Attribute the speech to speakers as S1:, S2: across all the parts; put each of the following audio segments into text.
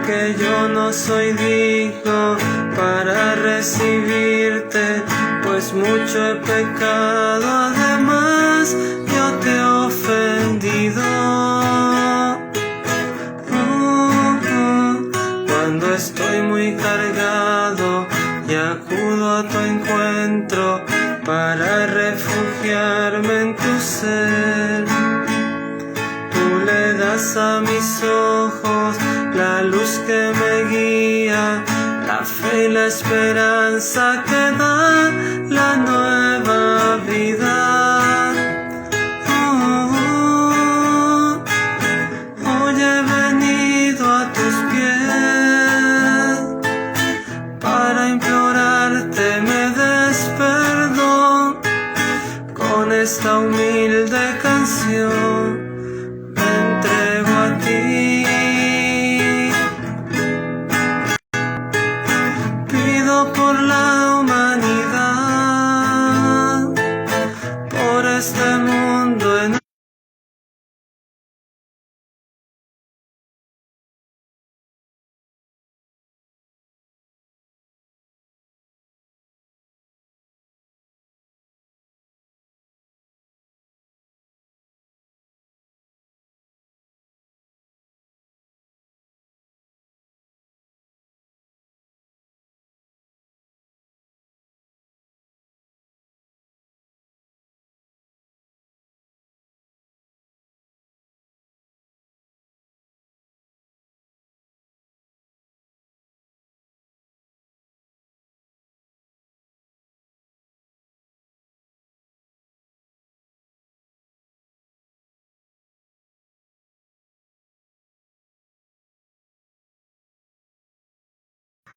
S1: que yo no soy digno para recibirte, pues mucho he pecado, además yo te he ofendido. Cuando estoy muy cargado y acudo a tu encuentro para refugiarme en tu ser, tú le das a mis ojos la luz que me guía, la fe y la esperanza que da la nueva vida. Hoy he venido a tus pies para implorarte me des perdón. Con esta humilde canción me entrego a ti. Pido por la humanidad, por este mundo en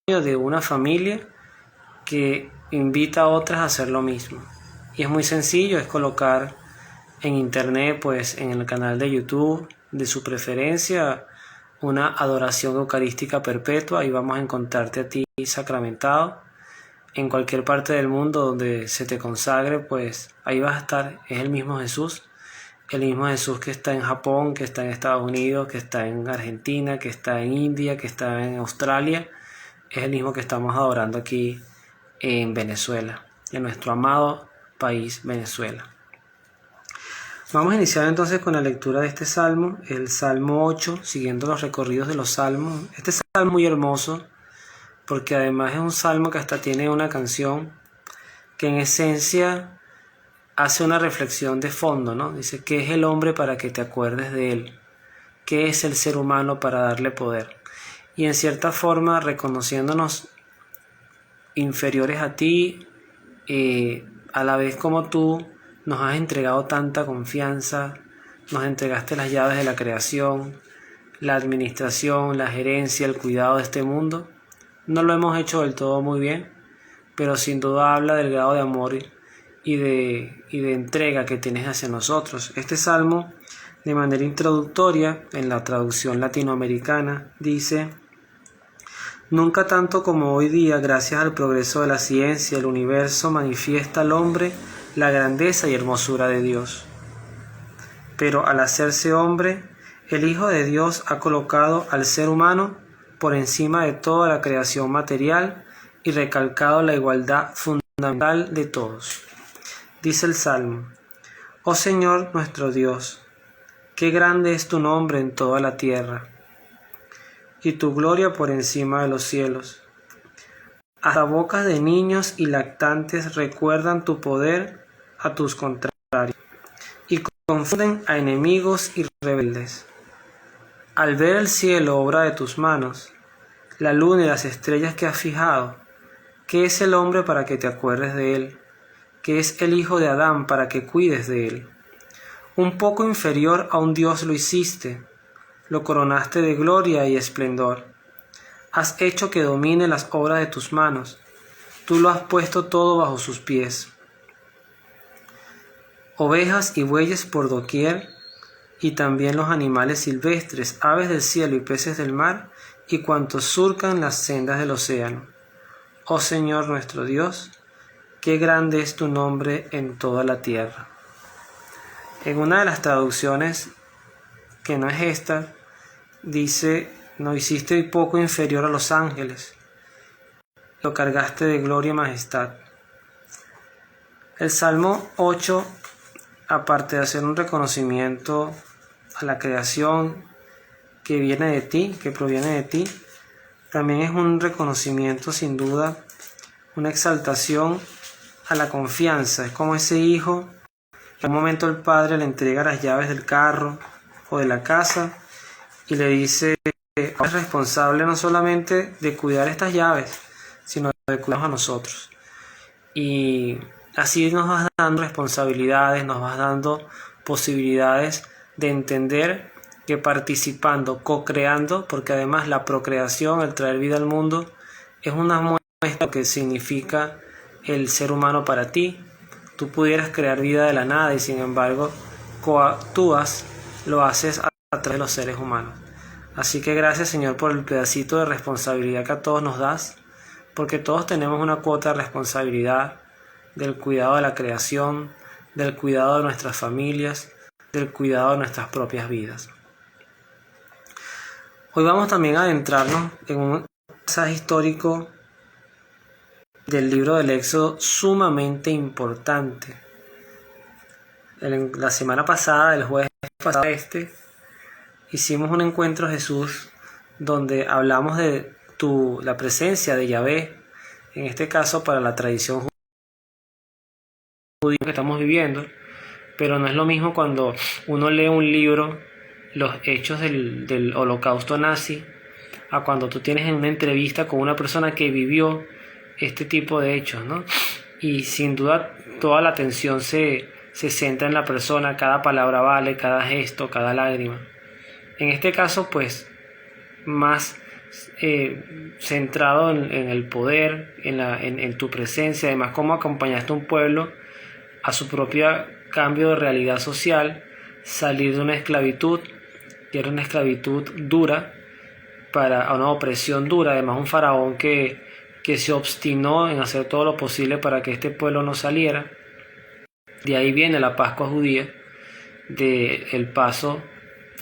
S1: de una familia que invita a otras a hacer lo mismo. Y es muy sencillo, es colocar en internet, pues en el canal de YouTube de su preferencia, una adoración eucarística perpetua, y vamos a encontrarte a ti sacramentado en cualquier parte del mundo donde se te consagre, pues ahí vas a estar. Es el mismo Jesús que está en Japón, que está en Estados Unidos, que está en Argentina, que está en India, que está en Australia. Es el mismo que estamos adorando aquí en Venezuela, en nuestro amado país Venezuela. Vamos a iniciar entonces con la lectura de este salmo, el Salmo 8, siguiendo los recorridos de los salmos. Este salmo es muy hermoso porque además es un salmo que hasta tiene una canción que en esencia hace una reflexión de fondo, ¿no? Dice, ¿qué es el hombre para que te acuerdes de él? ¿Qué es el ser humano para darle poder? Y en cierta forma reconociéndonos inferiores a ti, a la vez como tú nos has entregado tanta confianza, nos entregaste las llaves de la creación, la administración, la gerencia, el cuidado de este mundo. No lo hemos hecho del todo muy bien, pero sin duda habla del grado de amor y de entrega que tienes hacia nosotros. Este salmo, de manera introductoria, en la traducción latinoamericana, dice: nunca tanto como hoy día, gracias al progreso de la ciencia, el universo manifiesta al hombre la grandeza y hermosura de Dios. Pero al hacerse hombre, el Hijo de Dios ha colocado al ser humano por encima de toda la creación material y recalcado la igualdad fundamental de todos. Dice el Salmo: oh Señor nuestro Dios, qué grande es tu nombre en toda la tierra, y tu gloria por encima de los cielos. Hasta bocas de niños y lactantes recuerdan tu poder a tus contrarios, y confunden a enemigos y rebeldes. Al ver el cielo, obra de tus manos, la luna y las estrellas que has fijado, ¿qué es el hombre para que te acuerdes de él? ¿Qué es el hijo de Adán para que cuides de él? Un poco inferior a un Dios lo hiciste, lo coronaste de gloria y esplendor. Has hecho que domine las obras de tus manos, tú lo has puesto todo bajo sus pies. Ovejas y bueyes por doquier, y también los animales silvestres, aves del cielo y peces del mar, y cuantos surcan las sendas del océano. Oh Señor nuestro Dios, qué grande es tu nombre en toda la tierra. En una de las traducciones, que no es esta, dice Nos hiciste poco inferior a los ángeles. Lo cargaste de gloria y majestad. El Salmo 8, aparte de hacer un reconocimiento a la creación que viene de ti, que proviene de ti, también es un reconocimiento, sin duda, una exaltación a la confianza. Es como ese hijo, en un momento el padre le entrega las llaves del carro o de la casa y le dice: es responsable no solamente de cuidar estas llaves, sino de cuidarnos a nosotros. Y así nos vas dando responsabilidades, nos vas dando posibilidades de entender que participando, co-creando, porque además la procreación, el traer vida al mundo, es una muestra de lo que significa el ser humano para ti. Tú pudieras crear vida de la nada y sin embargo coactúas, lo haces a través de los seres humanos. Así que gracias, Señor, por el pedacito de responsabilidad que a todos nos das, porque todos tenemos una cuota de responsabilidad del cuidado de la creación, del cuidado de nuestras familias, del cuidado de nuestras propias vidas. Hoy vamos también a adentrarnos en un pasaje histórico del libro del Éxodo sumamente importante. La semana pasada, el jueves pasado hicimos un encuentro, Jesús, donde hablamos de la presencia de Yahvé, en este caso para la tradición judía que estamos viviendo, pero no es lo mismo cuando uno lee un libro, los hechos del holocausto nazi, a cuando tú tienes una entrevista con una persona que vivió este tipo de hechos, ¿no? Y sin duda toda la atención se centra en la persona, cada palabra vale, cada gesto, cada lágrima. En este caso, pues, más centrado en el poder, en tu presencia, además cómo acompañaste a un pueblo a su propio cambio de realidad social, salir de una esclavitud, que era una esclavitud dura, a una opresión dura, además un faraón que se obstinó en hacer todo lo posible para que este pueblo no saliera. De ahí viene la Pascua judía, del paso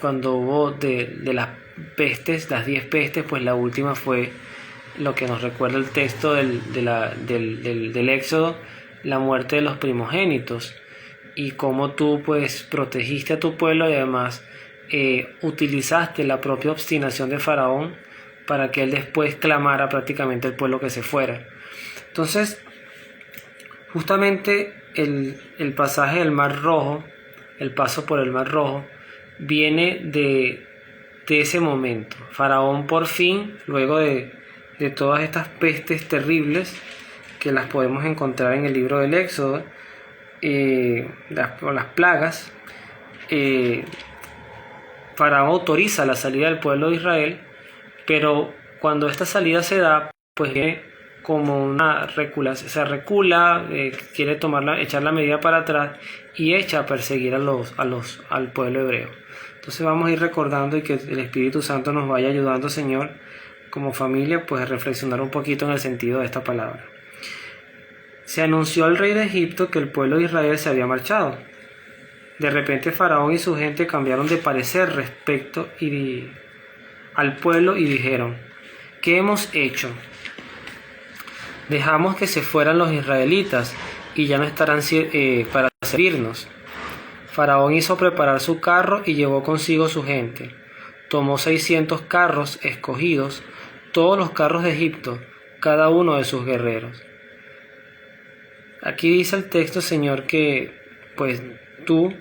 S1: cuando hubo de las pestes, las 10 pestes, pues la última fue lo que nos recuerda el texto del Éxodo, la muerte de los primogénitos, y cómo tú pues protegiste a tu pueblo y además utilizaste la propia obstinación de Faraón para que él después clamara prácticamente al pueblo que se fuera. Entonces, justamente el pasaje del Mar Rojo, el paso por el Mar Rojo, viene de ese momento. Faraón por fin, luego de todas estas pestes terribles que las podemos encontrar en el libro del Éxodo, las plagas, Faraón autoriza la salida del pueblo de Israel, pero cuando esta salida se da, pues viene como una se recula, quiere echar la medida para atrás y echa a perseguir al pueblo hebreo. Entonces vamos a ir recordando y que el Espíritu Santo nos vaya ayudando, Señor, como familia, pues a reflexionar un poquito en el sentido de esta palabra. Se anunció al rey de Egipto que el pueblo de Israel se había marchado. De repente Faraón y su gente cambiaron de parecer respecto al pueblo y dijeron: ¿qué hemos hecho? Dejamos que se fueran los israelitas y ya no estarán para servirnos. Faraón hizo preparar su carro y llevó consigo su gente. Tomó 600 carros escogidos, todos los carros de Egipto, cada uno de sus guerreros. Aquí dice el texto, Señor, que pues tú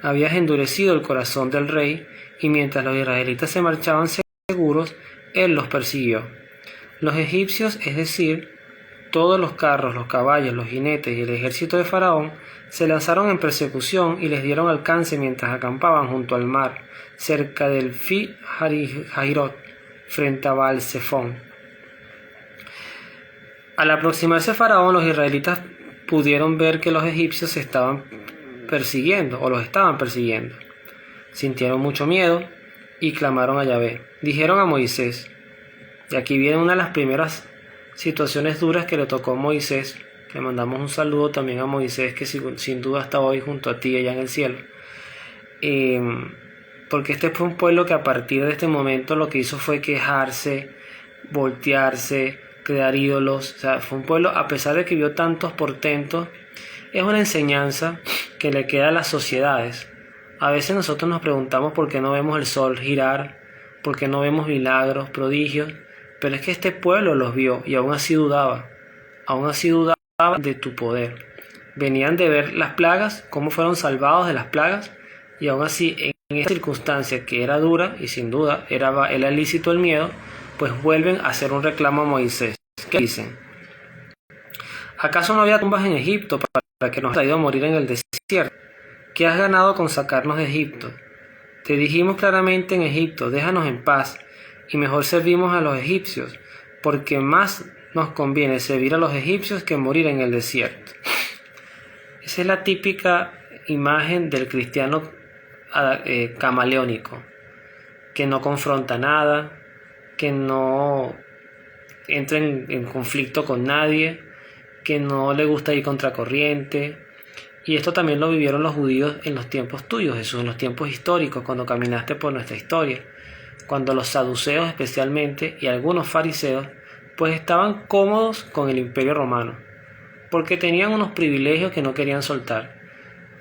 S1: habías endurecido el corazón del rey, y mientras los israelitas se marchaban seguros, él los persiguió. Los egipcios, es decir, todos los carros, los caballos, los jinetes y el ejército de Faraón, se lanzaron en persecución y les dieron alcance mientras acampaban junto al mar, cerca del Fi Hairot, frente a Baal-Zephón. Al aproximarse Faraón, los israelitas pudieron ver que los egipcios se estaban persiguiendo o los estaban persiguiendo. Sintieron mucho miedo y clamaron a Yahvé. Dijeron a Moisés, y aquí viene una de las primeras situaciones duras que le tocó a Moisés. Le mandamos un saludo también a Moisés, que sin duda está hoy junto a ti allá en el cielo. porque este fue un pueblo que a partir de este momento lo que hizo fue quejarse, voltearse, crear ídolos. O sea, fue un pueblo, a pesar de que vio tantos portentos, es una enseñanza que le queda a las sociedades. A veces nosotros nos preguntamos por qué no vemos el sol girar, por qué no vemos milagros, prodigios, pero es que este pueblo los vio y aún así dudaba de tu poder. Venían de ver las plagas, cómo fueron salvados de las plagas, y aún así en esta circunstancia que era dura y sin duda era lícito el miedo, pues vuelven a hacer un reclamo a Moisés. ¿Qué dicen? ¿Acaso no había tumbas en Egipto para que nos hayas traído a morir en el desierto? ¿Qué has ganado con sacarnos de Egipto? Te dijimos claramente en Egipto, déjanos en paz, y mejor servimos a los egipcios, porque más nos conviene servir a los egipcios que morir en el desierto. Esa es la típica imagen del cristiano camaleónico, que no confronta nada, que no entra en conflicto con nadie, que no le gusta ir contracorriente. Y esto también lo vivieron los judíos en los tiempos tuyos, Jesús, en los tiempos históricos, cuando caminaste por nuestra historia, cuando los saduceos especialmente y algunos fariseos pues estaban cómodos con el imperio romano, porque tenían unos privilegios que no querían soltar.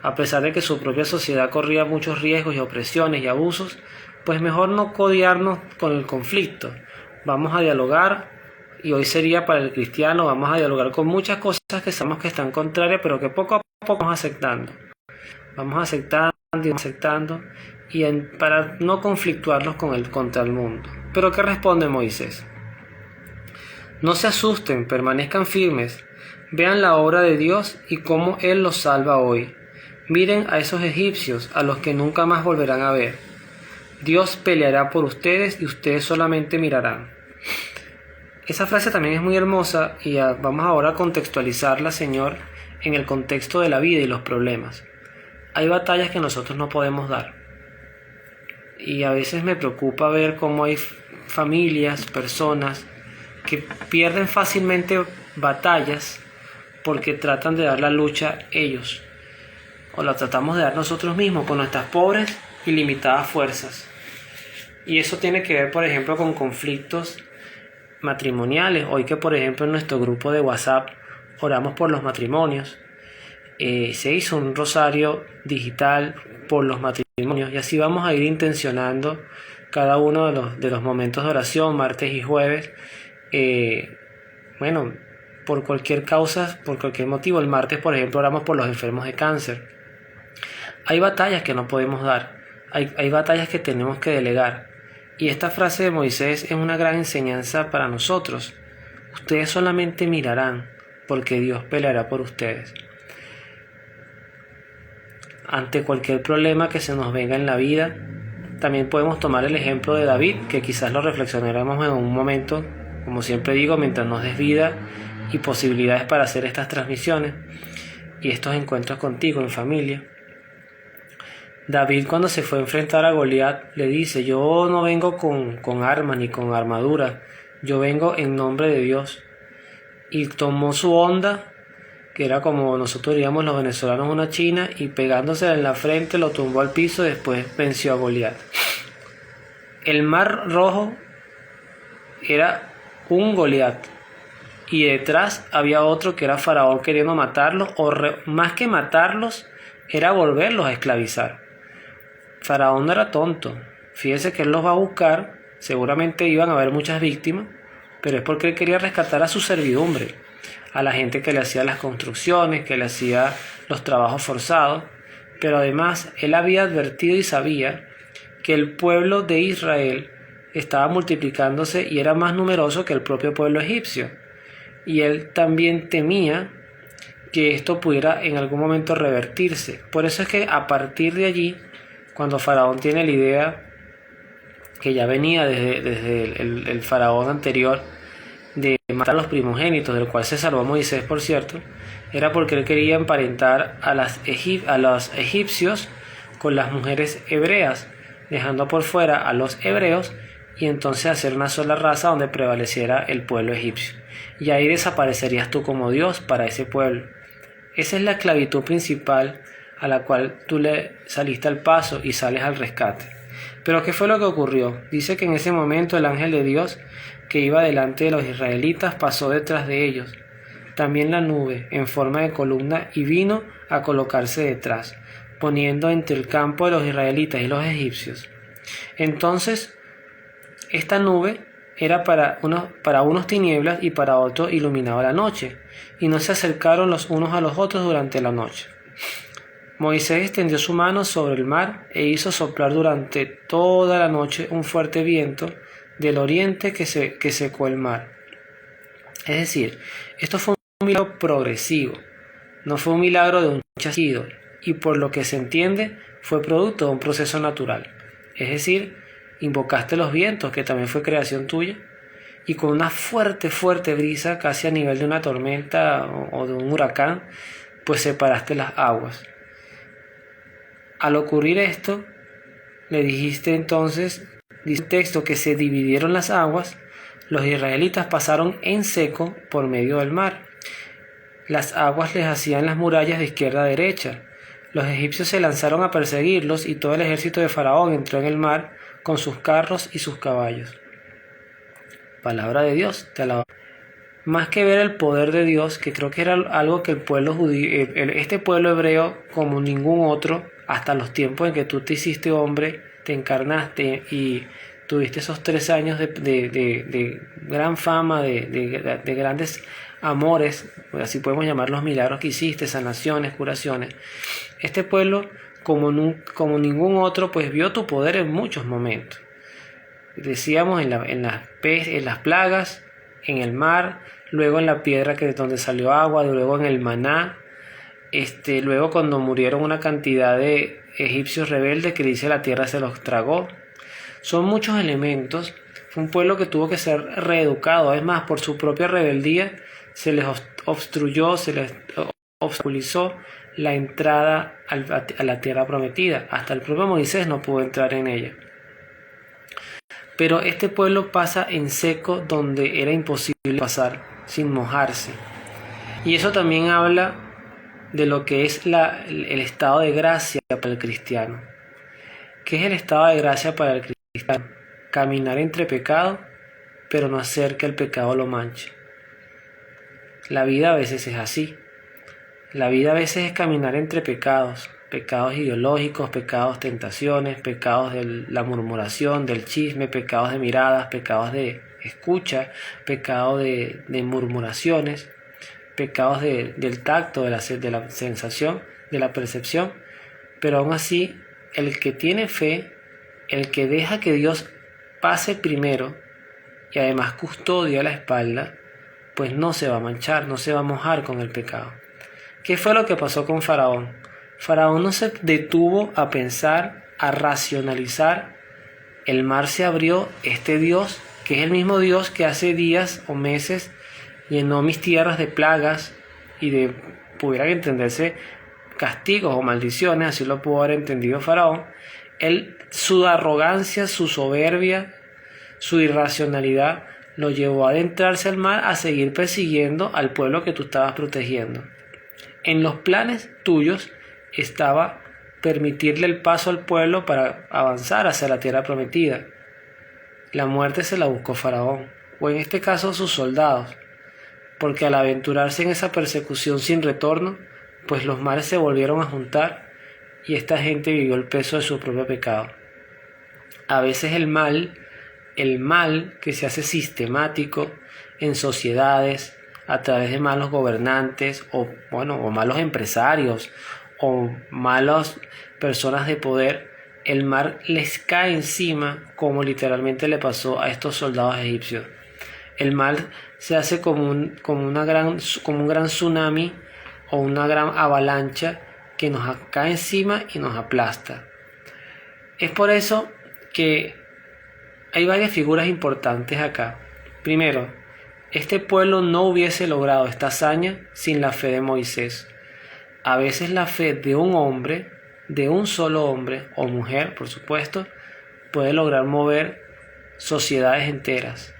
S1: A pesar de que su propia sociedad corría muchos riesgos y opresiones y abusos, pues mejor no codiarnos con el conflicto. Vamos a dialogar, y hoy sería para el cristiano, vamos a dialogar con muchas cosas que sabemos que están contrarias, pero que poco a poco vamos aceptando. Vamos aceptando, para no conflictuarnos contra el mundo. ¿Pero qué responde Moisés? No se asusten, permanezcan firmes. Vean la obra de Dios y cómo Él los salva hoy. Miren a esos egipcios, a los que nunca más volverán a ver. Dios peleará por ustedes y ustedes solamente mirarán. Esa frase también es muy hermosa y vamos ahora a contextualizarla, Señor, en el contexto de la vida y los problemas. Hay batallas que nosotros no podemos dar. Y a veces me preocupa ver cómo hay familias, personas que pierden fácilmente batallas porque tratan de dar la lucha ellos, o la tratamos de dar nosotros mismos con nuestras pobres y limitadas fuerzas. Y eso tiene que ver, por ejemplo, con conflictos matrimoniales. Hoy que, por ejemplo, en nuestro grupo de WhatsApp oramos por los matrimonios, se hizo un rosario digital por los matrimonios, y así vamos a ir intencionando cada uno de los momentos de oración, martes y jueves. Por cualquier causa, por cualquier motivo. El martes, por ejemplo, oramos por los enfermos de cáncer. Hay batallas que no podemos dar, hay batallas que tenemos que delegar. Y esta frase de Moisés es una gran enseñanza para nosotros. Ustedes solamente mirarán, porque Dios peleará por ustedes. Ante cualquier problema que se nos venga en la vida, también podemos tomar el ejemplo de David, que quizás lo reflexionaremos en un momento, como siempre digo, mientras nos des vida y posibilidades para hacer estas transmisiones y estos encuentros contigo en familia. David, cuando se fue a enfrentar a Goliat, le dice: yo no vengo con armas ni con armadura, yo vengo en nombre de Dios. Y tomó su honda, que era como nosotros diríamos los venezolanos una china, y pegándose en la frente lo tumbó al piso y después venció a Goliat. El mar rojo era un Goliat, y detrás había otro que era Faraón queriendo matarlos, más que matarlos, era volverlos a esclavizar. Faraón no era tonto. Fíjese que él los va a buscar, seguramente iban a haber muchas víctimas, pero es porque él quería rescatar a su servidumbre, a la gente que le hacía las construcciones, que le hacía los trabajos forzados. Pero además él había advertido y sabía que el pueblo de Israel estaba multiplicándose y era más numeroso que el propio pueblo egipcio. Y él también temía que esto pudiera en algún momento revertirse. Por eso es que a partir de allí, cuando Faraón tiene la idea, que ya venía desde el Faraón anterior, de matar a los primogénitos, del cual se salvó Moisés, por cierto, era porque él quería emparentar a los egipcios con las mujeres hebreas, dejando por fuera a los hebreos, y entonces hacer una sola raza donde prevaleciera el pueblo egipcio. Y ahí desaparecerías tú como Dios para ese pueblo. Esa es la esclavitud principal a la cual tú le saliste al paso y sales al rescate. Pero ¿qué fue lo que ocurrió? Dice que en ese momento el ángel de Dios que iba delante de los israelitas pasó detrás de ellos. También la nube, en forma de columna, y vino a colocarse detrás, poniendo entre el campo de los israelitas y los egipcios. Entonces, esta nube era para unos tinieblas y para otros iluminaba la noche, y no se acercaron los unos a los otros durante la noche. Moisés extendió su mano sobre el mar e hizo soplar durante toda la noche un fuerte viento del oriente que secó el mar. Es decir, esto fue un milagro progresivo, no fue un milagro de un chasquido, y por lo que se entiende fue producto de un proceso natural. Es decir, invocaste los vientos, que también fue creación tuya, y con una fuerte brisa, casi a nivel de una tormenta o de un huracán, pues separaste las aguas. Al ocurrir esto, le dijiste entonces, dice el texto, que se dividieron las aguas, los israelitas pasaron en seco por medio del mar. Las aguas les hacían las murallas de izquierda a derecha. Los egipcios se lanzaron a perseguirlos y todo el ejército de Faraón entró en el mar con sus carros y sus caballos. Palabra de Dios, te alabo. Más que ver el poder de Dios, que creo que era algo que el pueblo judío, este pueblo hebreo, como ningún otro, hasta los tiempos en que tú te hiciste hombre, te encarnaste y tuviste esos 3 años de gran fama, de grandes amores, así podemos llamar los milagros que hiciste, sanaciones, curaciones. Este pueblo, como ningún otro, pues vio tu poder en muchos momentos. Decíamos en las plagas, en el mar, luego en la piedra donde salió agua, luego en el maná, luego cuando murieron una cantidad de egipcios rebeldes que dice la tierra se los tragó. Son muchos elementos. Fue un pueblo que tuvo que ser reeducado. Es más, por su propia rebeldía se les obstruyó, se les obstaculizó la entrada a la tierra prometida. Hasta el propio Moisés no pudo entrar en ella. Pero este pueblo pasa en seco donde era imposible pasar sin mojarse. Y eso también habla de lo que es el estado de gracia para el cristiano. ¿Qué es el estado de gracia para el cristiano? Caminar entre pecados, pero no hacer que el pecado lo manche. La vida a veces es así. La vida a veces es caminar entre pecados. Pecados ideológicos, pecados tentaciones, pecados de la murmuración, del chisme, pecados de miradas, pecados de escucha, pecados de murmuraciones, pecados del tacto, de la sensación, de la percepción. Pero aún así, el que tiene fe, el que deja que Dios pase primero y además custodia la espalda, pues no se va a manchar, no se va a mojar con el pecado. ¿Qué fue lo que pasó con Faraón? Faraón no se detuvo a pensar, a racionalizar. El mar se abrió, este Dios, que es el mismo Dios que hace días o meses llenó mis tierras de plagas y de, pudieran entenderse, castigos o maldiciones, así lo pudo haber entendido Faraón. Su arrogancia, su soberbia, su irracionalidad lo llevó a adentrarse al mar a seguir persiguiendo al pueblo que tú estabas protegiendo. En los planes tuyos estaba permitirle el paso al pueblo para avanzar hacia la tierra prometida. La muerte se la buscó Faraón, o en este caso sus soldados, porque al aventurarse en esa persecución sin retorno, pues los mares se volvieron a juntar y esta gente vivió el peso de su propio pecado. A veces el mal que se hace sistemático en sociedades a través de malos gobernantes o malos empresarios o malas personas de poder, el mar les cae encima, como literalmente le pasó a estos soldados egipcios. El mar se hace como un gran tsunami o una gran avalancha que nos cae encima y nos aplasta. Es por eso que hay varias figuras importantes acá. Primero, este pueblo no hubiese logrado esta hazaña sin la fe de Moisés. A veces la fe de un hombre, de un solo hombre o mujer, por supuesto, puede lograr mover sociedades enteras,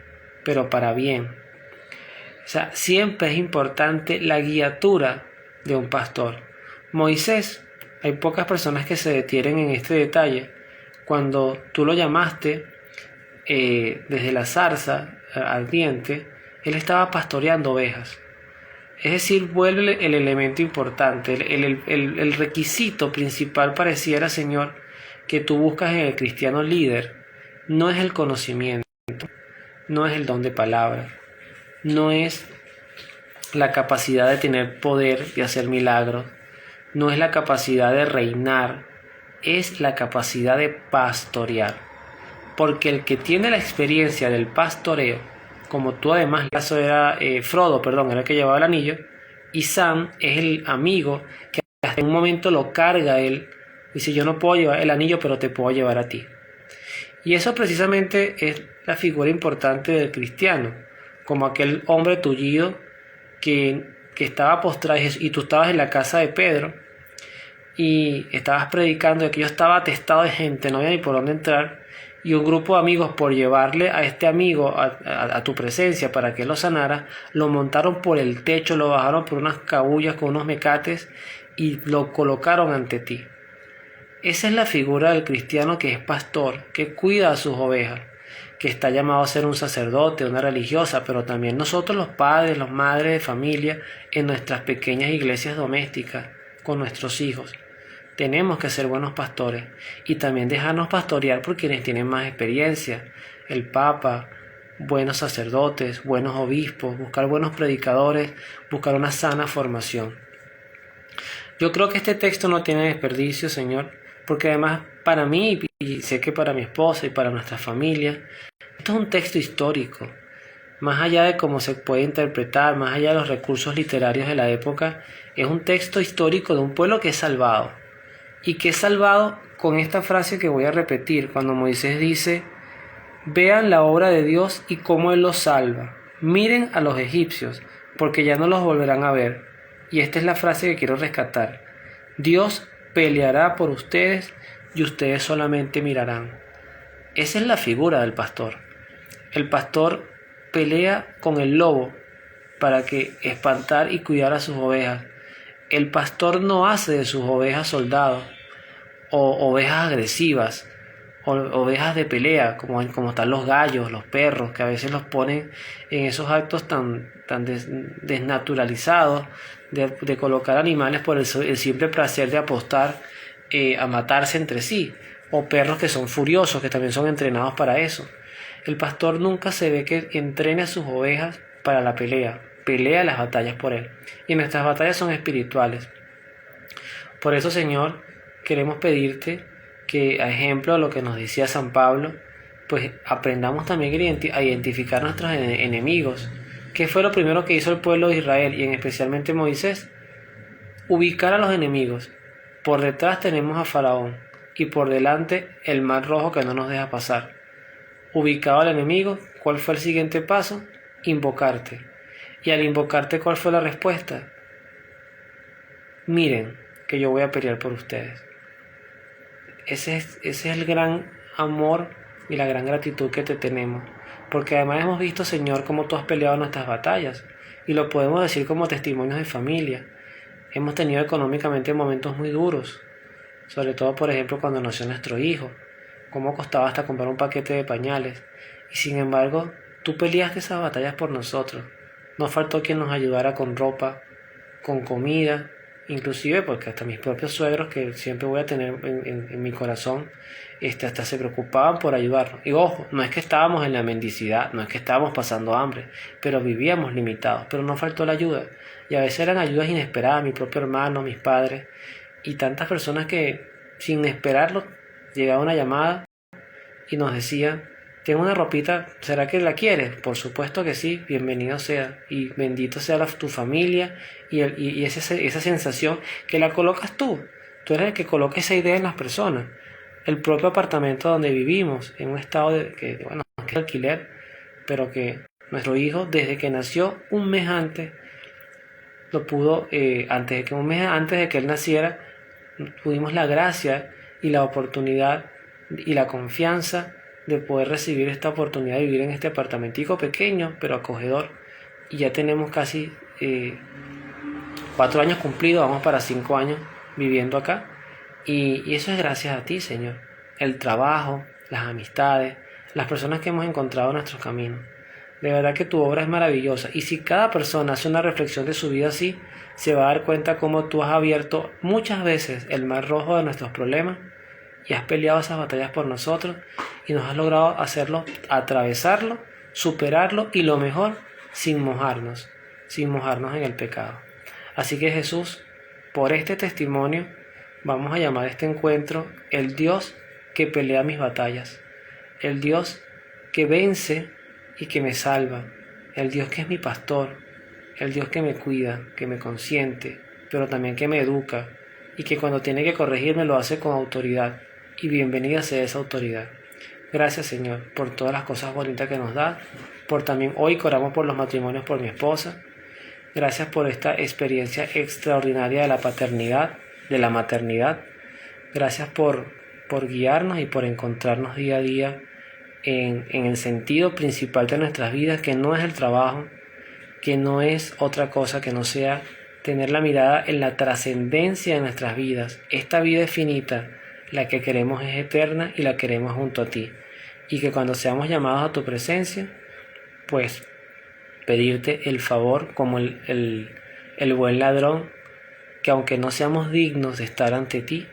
S1: pero para bien. O sea, siempre es importante la guiatura de un pastor. Moisés, hay pocas personas que se detienen en este detalle. Cuando tú lo llamaste desde la zarza ardiente, él estaba pastoreando ovejas. Es decir, vuelve el elemento importante, el requisito principal pareciera, Señor, que tú buscas en el cristiano líder, no es el conocimiento, no es el don de palabra, no es la capacidad de tener poder y hacer milagros, no es la capacidad de reinar, es la capacidad de pastorear. Porque el que tiene la experiencia del pastoreo, como tú además, eso era Frodo, era el que llevaba el anillo, y Sam es el amigo que hasta en un momento lo carga él, dice: yo no puedo llevar el anillo, pero te puedo llevar a ti. Y eso precisamente es la figura importante del cristiano, como aquel hombre tullido que estaba postrado y tú estabas en la casa de Pedro y estabas predicando, y aquello estaba atestado de gente, no había ni por dónde entrar, y un grupo de amigos, por llevarle a este amigo a tu presencia para que él lo sanara, lo montaron por el techo, lo bajaron por unas cabullas con unos mecates y lo colocaron ante ti. Esa es la figura del cristiano que es pastor, que cuida a sus ovejas, que está llamado a ser un sacerdote, una religiosa, pero también nosotros los padres, las madres de familia, en nuestras pequeñas iglesias domésticas, con nuestros hijos. Tenemos que ser buenos pastores y también dejarnos pastorear por quienes tienen más experiencia, el Papa, buenos sacerdotes, buenos obispos, buscar buenos predicadores, buscar una sana formación. Yo creo que este texto no tiene desperdicio, Señor, porque además para mí, y sé que para mi esposa y para nuestra familia, esto es un texto histórico. Más allá de cómo se puede interpretar, más allá de los recursos literarios de la época, es un texto histórico de un pueblo que es salvado. Y que es salvado con esta frase que voy a repetir, cuando Moisés dice: vean la obra de Dios y cómo Él los salva. Miren a los egipcios, porque ya no los volverán a ver. Y esta es la frase que quiero rescatar: Dios peleará por ustedes y ustedes solamente mirarán. Esa es la figura del pastor. El pastor pelea con el lobo para que espantar y cuidar a sus ovejas. El pastor no hace de sus ovejas soldados o ovejas agresivas o ovejas de pelea, como están los gallos, los perros, que a veces los ponen en esos actos tan desnaturalizados de colocar animales por el simple placer de apostar a matarse entre sí, o perros que son furiosos, que también son entrenados para eso. El pastor nunca se ve que entrene a sus ovejas para la pelea las batallas por él, y nuestras batallas son espirituales. Por eso, Señor, queremos pedirte que, a ejemplo de lo que nos decía San Pablo, pues aprendamos también a identificar nuestros enemigos. ¿Qué fue lo primero que hizo el pueblo de Israel, y en especialmente Moisés? Ubicar a los enemigos. Por detrás tenemos a Faraón y por delante el mar rojo que no nos deja pasar. Ubicado al enemigo, ¿cuál fue el siguiente paso? Invocarte. Y al invocarte, ¿cuál fue la respuesta? Miren que yo voy a pelear por ustedes. Ese es el gran amor y la gran gratitud que te tenemos. Porque además hemos visto, Señor, cómo tú has peleado nuestras batallas. Y lo podemos decir como testimonios de familia. Hemos tenido económicamente momentos muy duros. Sobre todo, por ejemplo, cuando nació nuestro hijo. Cómo costaba hasta comprar un paquete de pañales. Y sin embargo, tú peleaste esas batallas por nosotros. No faltó quien nos ayudara con ropa, con comida, inclusive porque hasta mis propios suegros, que siempre voy a tener en mi corazón, hasta se preocupaban por ayudarnos. Y ojo, no es que estábamos en la mendicidad, no es que estábamos pasando hambre, pero vivíamos limitados, pero no faltó la ayuda. Y a veces eran ayudas inesperadas, mi propio hermano, mis padres, y tantas personas que sin esperarlo llegaba una llamada y nos decían: tengo una ropita, ¿será que la quieres? Por supuesto que sí, bienvenido sea. Y bendito sea tu familia y esa sensación que la colocas tú. Tú eres el que coloca esa idea en las personas. El propio apartamento donde vivimos, en un estado que es alquiler, pero que nuestro hijo, desde que nació, un mes antes, lo pudo, un mes antes de que él naciera, tuvimos la gracia y la oportunidad y la confianza de poder recibir esta oportunidad de vivir en este apartamentico pequeño pero acogedor, y ya tenemos casi 4 años cumplidos, vamos para 5 años viviendo acá, y eso es gracias a ti, Señor. el trabajo, las amistades, las personas que hemos encontrado en nuestros caminos. De verdad que tu obra es maravillosa, y si cada persona hace una reflexión de su vida así, se va a dar cuenta cómo tú has abierto muchas veces el mar rojo de nuestros problemas y has peleado esas batallas por nosotros y nos has logrado hacerlo, atravesarlo, superarlo y lo mejor, sin mojarnos en el pecado. Así que Jesús, por este testimonio, vamos a llamar a este encuentro el Dios que pelea mis batallas, el Dios que vence y que me salva, el Dios que es mi pastor, el Dios que me cuida, que me consiente, pero también que me educa, y que cuando tiene que corregirme lo hace con autoridad, y bienvenida sea esa autoridad. Gracias, Señor, por todas las cosas bonitas que nos das, por también hoy que oramos por los matrimonios por mi esposa. Gracias por esta experiencia extraordinaria de la paternidad, de la maternidad. Gracias por guiarnos y por encontrarnos día a día en el sentido principal de nuestras vidas, que no es el trabajo, que no es otra cosa que no sea tener la mirada en la trascendencia de nuestras vidas. Esta vida es finita, la que queremos es eterna y la queremos junto a ti. Y que cuando seamos llamados a tu presencia, pues pedirte el favor como el buen ladrón, que aunque no seamos dignos de estar ante ti,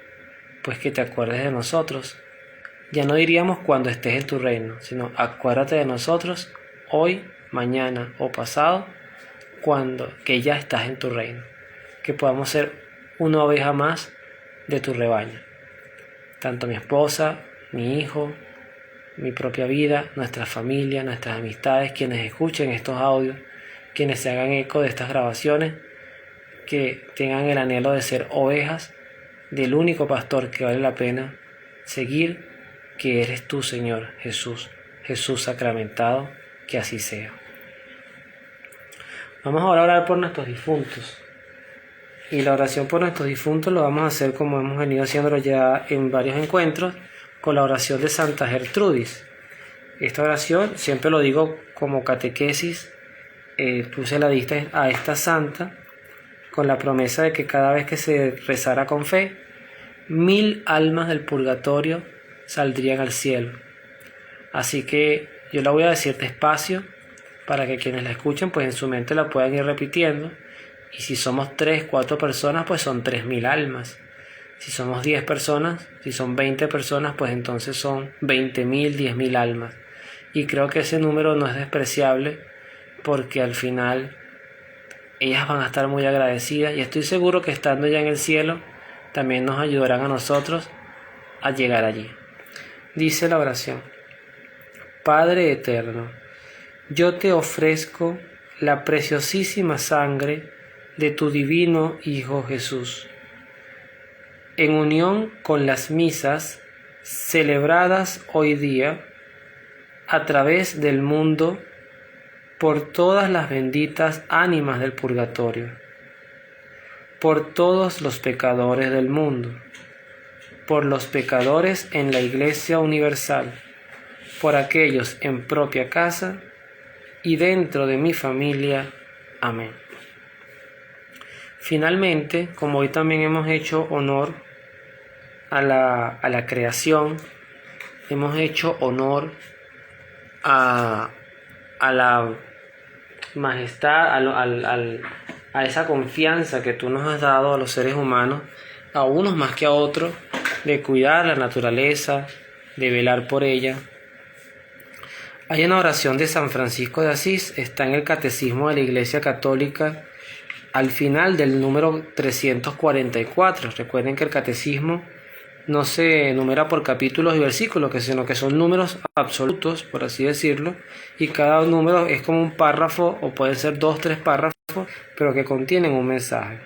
S1: pues que te acuerdes de nosotros. Ya no diríamos cuando estés en tu reino, sino acuérdate de nosotros hoy, mañana o pasado, que ya estás en tu reino. Que podamos ser una oveja más de tu rebaño. Tanto mi esposa, mi hijo, mi propia vida, nuestra familia, nuestras amistades, quienes escuchen estos audios, quienes se hagan eco de estas grabaciones, que tengan el anhelo de ser ovejas del único pastor que vale la pena seguir, que eres tú, Señor Jesús, Jesús sacramentado, que así sea. Vamos ahora a orar por nuestros difuntos. Y la oración por nuestros difuntos lo vamos a hacer como hemos venido haciéndolo ya en varios encuentros, con la oración de Santa Gertrudis. Esta oración, siempre lo digo como catequesis, puse la lista a esta santa con la promesa de que cada vez que se rezara con fe, 1000 almas del purgatorio saldrían al cielo. Así que yo la voy a decir despacio para que quienes la escuchen pues en su mente la puedan ir repitiendo, y si somos 3, 4 personas pues son 3000 almas. Si somos 10 personas, si son 20 personas, pues entonces son 20.000, 10.000 almas. Y creo que ese número no es despreciable, porque al final ellas van a estar muy agradecidas, y estoy seguro que estando ya en el cielo también nos ayudarán a nosotros a llegar allí. Dice la oración: Padre eterno, yo te ofrezco la preciosísima sangre de tu divino Hijo Jesús, en unión con las misas celebradas hoy día a través del mundo por todas las benditas ánimas del purgatorio, por todos los pecadores del mundo, por los pecadores en la Iglesia Universal, por aquellos en propia casa y dentro de mi familia. Amén. Finalmente, como hoy también hemos hecho honor a la creación, hemos hecho honor a la majestad, a esa confianza que tú nos has dado a los seres humanos, a unos más que a otros, de cuidar la naturaleza, de velar por ella. Hay una oración de San Francisco de Asís, está en el Catecismo de la Iglesia Católica, al final del número 344. Recuerden que el catecismo no se numera por capítulos y versículos, sino que son números absolutos, por así decirlo, y cada número es como un párrafo, o pueden ser 2, 3 párrafos, pero que contienen un mensaje.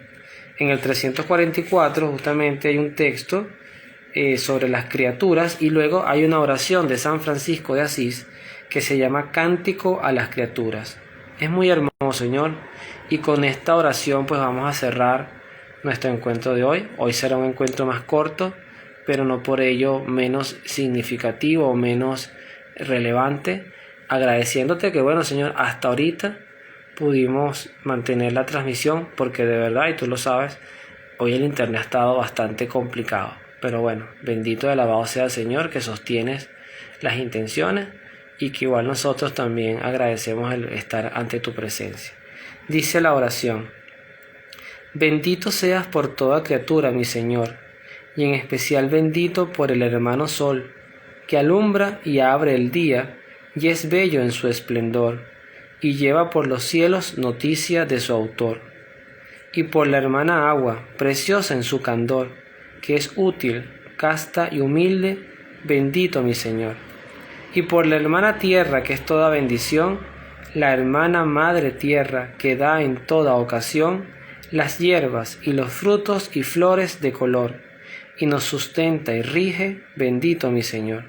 S1: En el 344 justamente hay un texto sobre las criaturas, y luego hay una oración de San Francisco de Asís que se llama Cántico a las criaturas. Es muy hermoso, Señor, y con esta oración pues vamos a cerrar nuestro encuentro de hoy. Hoy será un encuentro más corto, pero no por ello menos significativo o menos relevante, agradeciéndote que, bueno, Señor, hasta ahorita pudimos mantener la transmisión, porque de verdad, y tú lo sabes, hoy el internet ha estado bastante complicado, Pero bueno, bendito y alabado sea el Señor que sostienes las intenciones y que igual nosotros también agradecemos el estar ante tu presencia. Dice la oración: bendito seas por toda criatura, mi Señor, y en especial bendito por el hermano Sol, que alumbra y abre el día, y es bello en su esplendor, y lleva por los cielos noticia de su autor. Y por la hermana Agua, preciosa en su candor, que es útil, casta y humilde, bendito mi Señor. Y por la hermana Tierra, que es toda bendición, la hermana Madre Tierra, que da en toda ocasión las hierbas y los frutos y flores de color, y nos sustenta y rige, bendito mi Señor.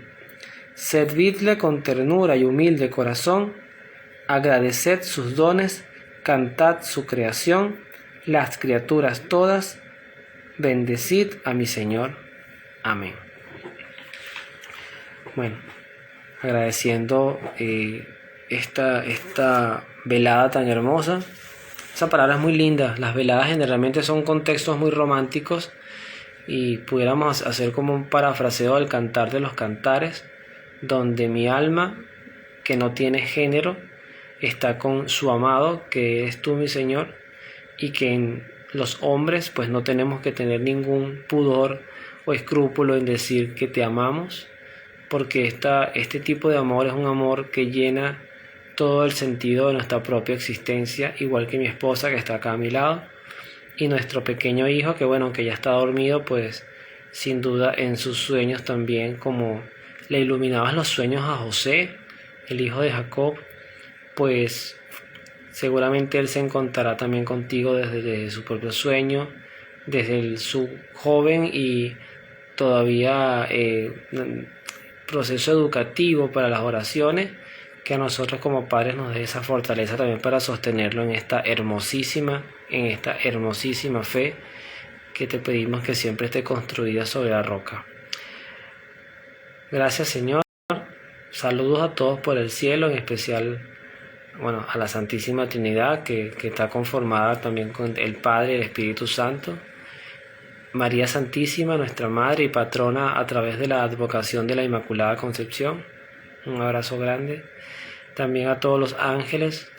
S1: Servidle con ternura y humilde corazón, agradeced sus dones, cantad su creación, las criaturas todas, bendecid a mi Señor. Amén. Bueno, agradeciendo esta velada tan hermosa. Esa palabra es muy linda. Las veladas generalmente son contextos muy románticos y pudiéramos hacer como un parafraseo del Cantar de los Cantares, donde mi alma, que no tiene género, está con su amado, que es tú, mi Señor, y que en los hombres pues no tenemos que tener ningún pudor o escrúpulo en decir que te amamos, porque este tipo de amor es un amor que llena todo el sentido de nuestra propia existencia, igual que mi esposa que está acá a mi lado, y nuestro pequeño hijo que bueno, que ya está dormido, pues sin duda en sus sueños también, como le iluminabas los sueños a José, el hijo de Jacob, pues seguramente él se encontrará también contigo desde su propio sueño, desde su joven y todavía proceso educativo para las oraciones, que a nosotros como padres nos dé esa fortaleza también para sostenerlo en esta hermosísima fe que te pedimos que siempre esté construida sobre la roca. Gracias, Señor. Saludos a todos por el cielo, en especial a la Santísima Trinidad que está conformada también con el Padre y el Espíritu Santo. María Santísima, nuestra Madre y Patrona a través de la advocación de la Inmaculada Concepción. Un abrazo grande. También a todos los ángeles,